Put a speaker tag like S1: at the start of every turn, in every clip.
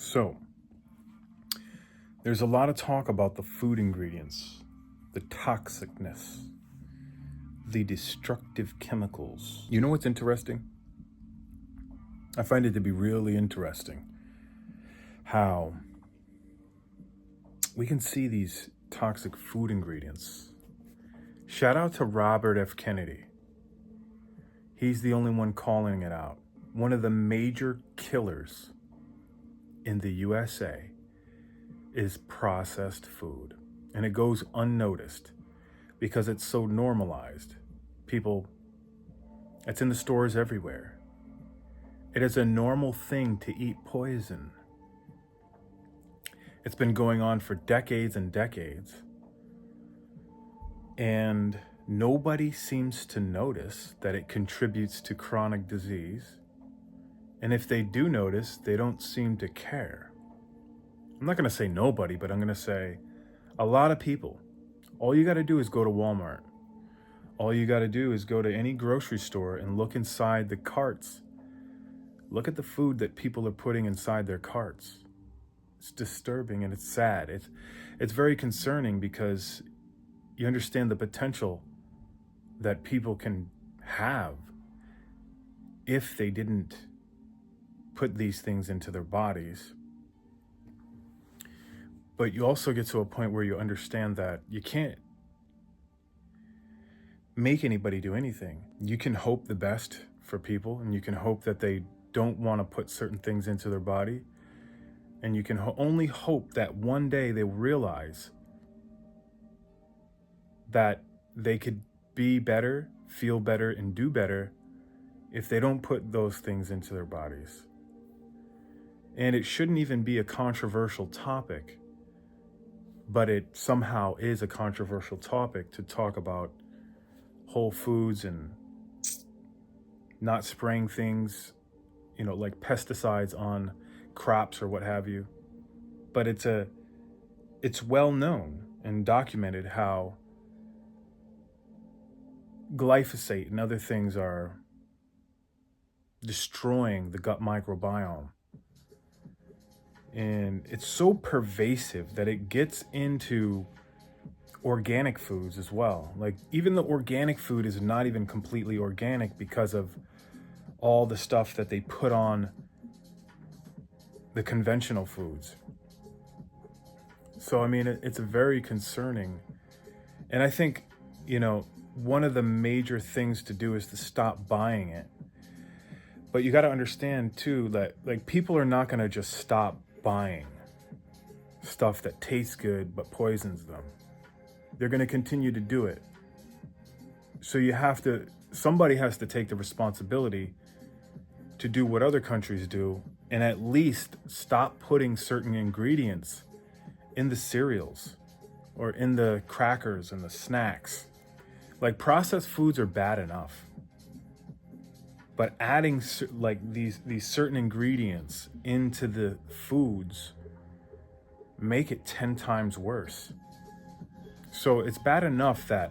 S1: So, there's a lot of talk about the food ingredients, the toxicness, the destructive chemicals. You know what's interesting? I find it to be really interesting how we can see these toxic food ingredients. Shout out to Robert F. Kennedy. He's the only one calling it out. One of the major killers in the USA is processed food. And it goes unnoticed because it's so normalized. It's in the stores everywhere. It is a normal thing to eat poison. It's been going on for decades and decades. And nobody seems to notice that it contributes to chronic disease. And if they do notice, they don't seem to care. I'm not going to say nobody, but I'm going to say a lot of people. All you got to do is go to Walmart. All you got to do is go to any grocery store and look inside the carts. Look at the food that people are putting inside their carts. It's disturbing and it's sad. It's very concerning because you understand the potential that people can have if they didn't put these things into their bodies. But you also get to a point where you understand that you can't make anybody do anything. You can hope the best for people, and you can hope that they don't want to put certain things into their body. And you can only hope that one day they realize that they could be better, feel better, and do better if they don't put those things into their bodies. And it shouldn't even be a controversial topic, but it somehow is a controversial topic to talk about whole foods and not spraying things, like pesticides on crops or what have you. But it's well known and documented how glyphosate and other things are destroying the gut microbiome. And it's so pervasive that it gets into organic foods as well. Like even the organic food is not even completely organic because of all the stuff that they put on the conventional foods. So, I mean, it's very concerning. And I think, one of the major things to do is to stop buying it. But you got to understand too that people are not going to just stop buying stuff that tastes good but poisons them. They're going to continue to do it. So somebody has to take the responsibility to do what other countries do and at least stop putting certain ingredients in the cereals or in the crackers and the snacks. Like processed foods are bad enough, but adding these certain ingredients into the foods make it 10 times worse. So it's bad enough that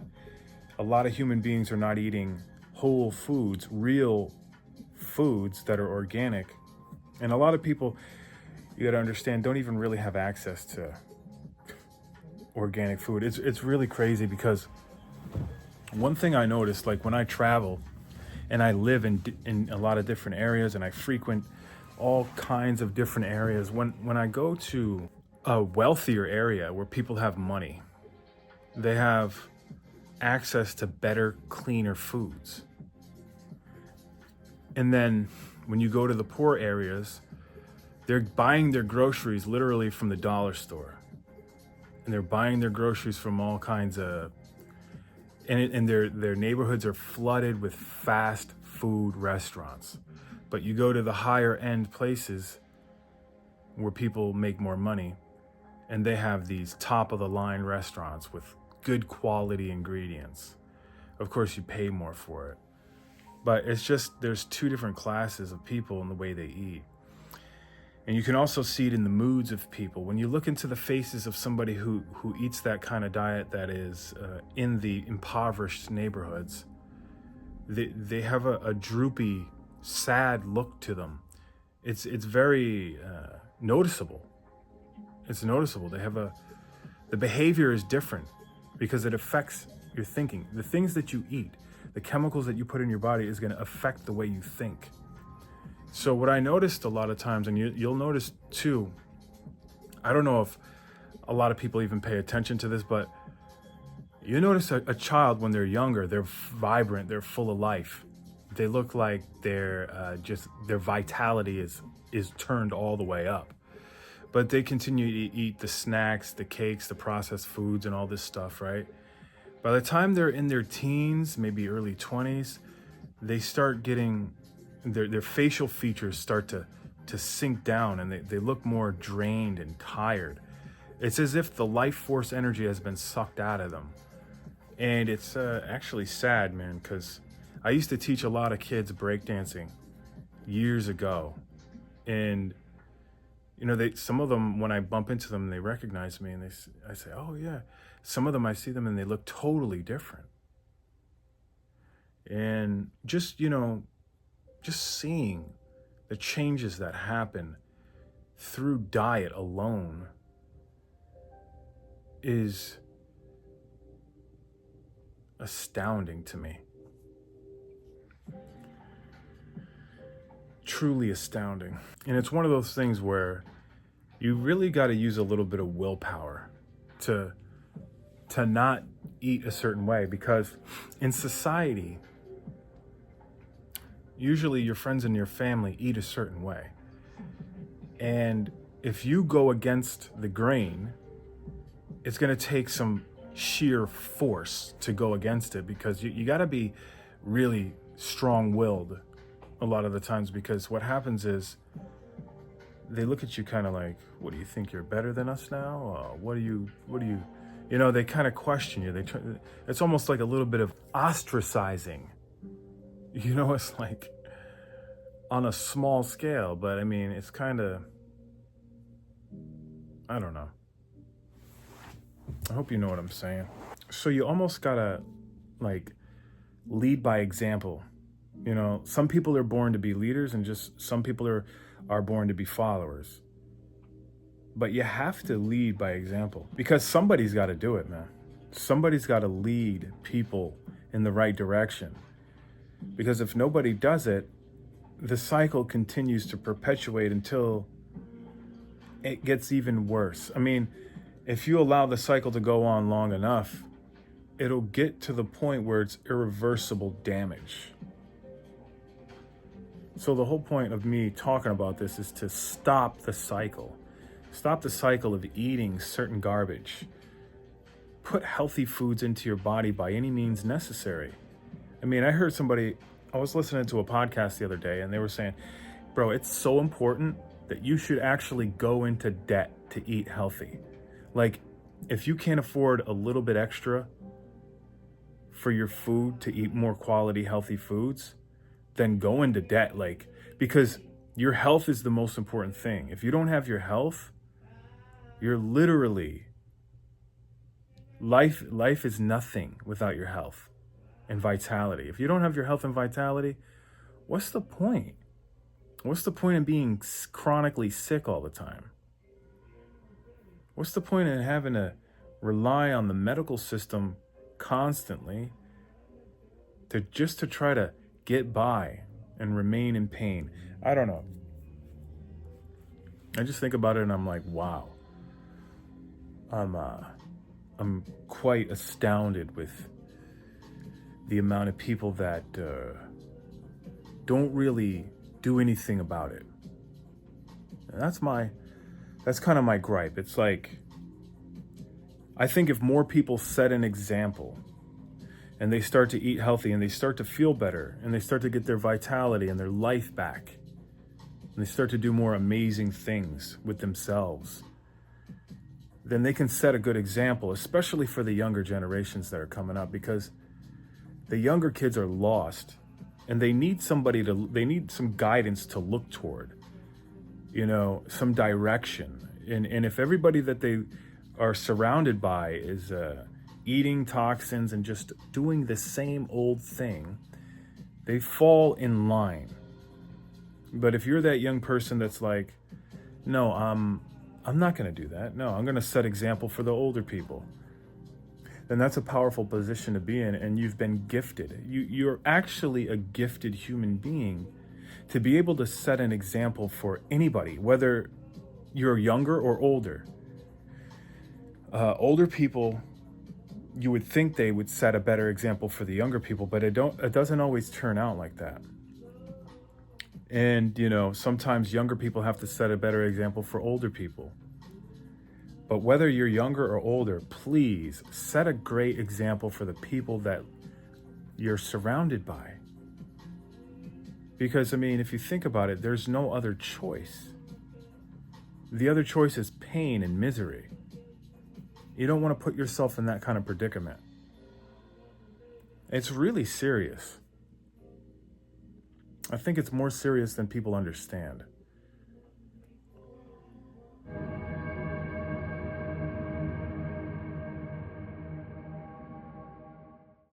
S1: a lot of human beings are not eating whole foods, real foods that are organic. And a lot of people, you gotta understand, don't even really have access to organic food. It's really crazy because one thing I noticed, when I travel and I live in a lot of different areas and I frequent all kinds of different areas, when I go to a wealthier area where people have money, they have access to better, cleaner foods. And then when you go to the poor areas, they're buying their groceries literally from the dollar store. And they're buying their groceries from all kinds of, and their neighborhoods are flooded with fast food restaurants. But you go to the higher end places where people make more money, and they have these top of the line restaurants with good quality ingredients. Of course, you pay more for it. But it's just, there's two different classes of people in the way they eat. And you can also see it in the moods of people. When you look into the faces of somebody who eats that kind of diet that is in the impoverished neighborhoods, they have a droopy, sad look to them. It's very noticeable. It's noticeable. The behavior is different because it affects your thinking. The things that you eat, the chemicals that you put in your body is going to affect the way you think. So what I noticed a lot of times, and you'll notice too, I don't know if a lot of people even pay attention to this, but you notice a child when they're younger, they're vibrant, they're full of life. They look like their vitality is turned all the way up. But they continue to eat the snacks, the cakes, the processed foods, and all this stuff, right? By the time they're in their teens, maybe early 20s, they start getting, their facial features start to sink down, and they look more drained and tired. It's as if the life force energy has been sucked out of them. And it's actually sad, man, because I used to teach a lot of kids breakdancing years ago. And you know, some of them, when I bump into them, they recognize me, and I say, oh yeah. Some of them, I see them and they look totally different. And just, you know, just seeing the changes that happen through diet alone is astounding to me. Truly astounding. And it's one of those things where you really got to use a little bit of willpower to not eat a certain way, because in society, usually your friends and your family eat a certain way. And if you go against the grain, it's going to take some sheer force to go against it, because you got to be really strong-willed a lot of the times, because what happens is they look at you kind of like, what do you think, you're better than us now? What do you, you know, they kind of question you. It's almost like a little bit of ostracizing. You know, it's like on a small scale, but I mean, it's kind of, I don't know. I hope you know what I'm saying. So you almost gotta like lead by example. You know, some people are born to be leaders, and just some people are born to be followers. But you have to lead by example, because somebody's got to do it, man. Somebody's got to lead people in the right direction. Because if nobody does it, the cycle continues to perpetuate until it gets even worse. I mean, if you allow the cycle to go on long enough, it'll get to the point where it's irreversible damage. So the whole point of me talking about this is to stop the cycle. Stop the cycle of eating certain garbage. Put healthy foods into your body by any means necessary. I mean, I heard I was listening to a podcast the other day, and they were saying, bro, it's so important that you should actually go into debt to eat healthy. Like, if you can't afford a little bit extra for your food to eat more quality, healthy foods, then go into debt, like, because your health is the most important thing. If you don't have your health, you're literally, life is nothing without your health and vitality. If you don't have your health and vitality, what's the point? What's the point of being chronically sick all the time? What's the point in having to rely on the medical system constantly to try to get by and remain in pain? I don't know. I just think about it and I'm like, wow. I'm quite astounded with the amount of people that don't really do anything about it. And that's kind of my gripe. It's like, I think if more people set an example and they start to eat healthy and they start to feel better and they start to get their vitality and their life back and they start to do more amazing things with themselves, then they can set a good example, especially for the younger generations that are coming up, because the younger kids are lost and they need some guidance to look toward, you know, some direction. And if everybody that they are surrounded by is eating toxins and just doing the same old thing, they fall in line. But if you're that young person that's like, No, I'm not going to do that. No, I'm going to set example for the older people. Then that's a powerful position to be in, and you've been gifted. You're actually a gifted human being to be able to set an example for anybody, whether you're younger or older. Older people, you would think they would set a better example for the younger people, but it doesn't always turn out like that. And sometimes younger people have to set a better example for older people. But whether you're younger or older, please set a great example for the people that you're surrounded by. Because, if you think about it, there's no other choice. The other choice is pain and misery. You don't want to put yourself in that kind of predicament. It's really serious. I think it's more serious than people understand.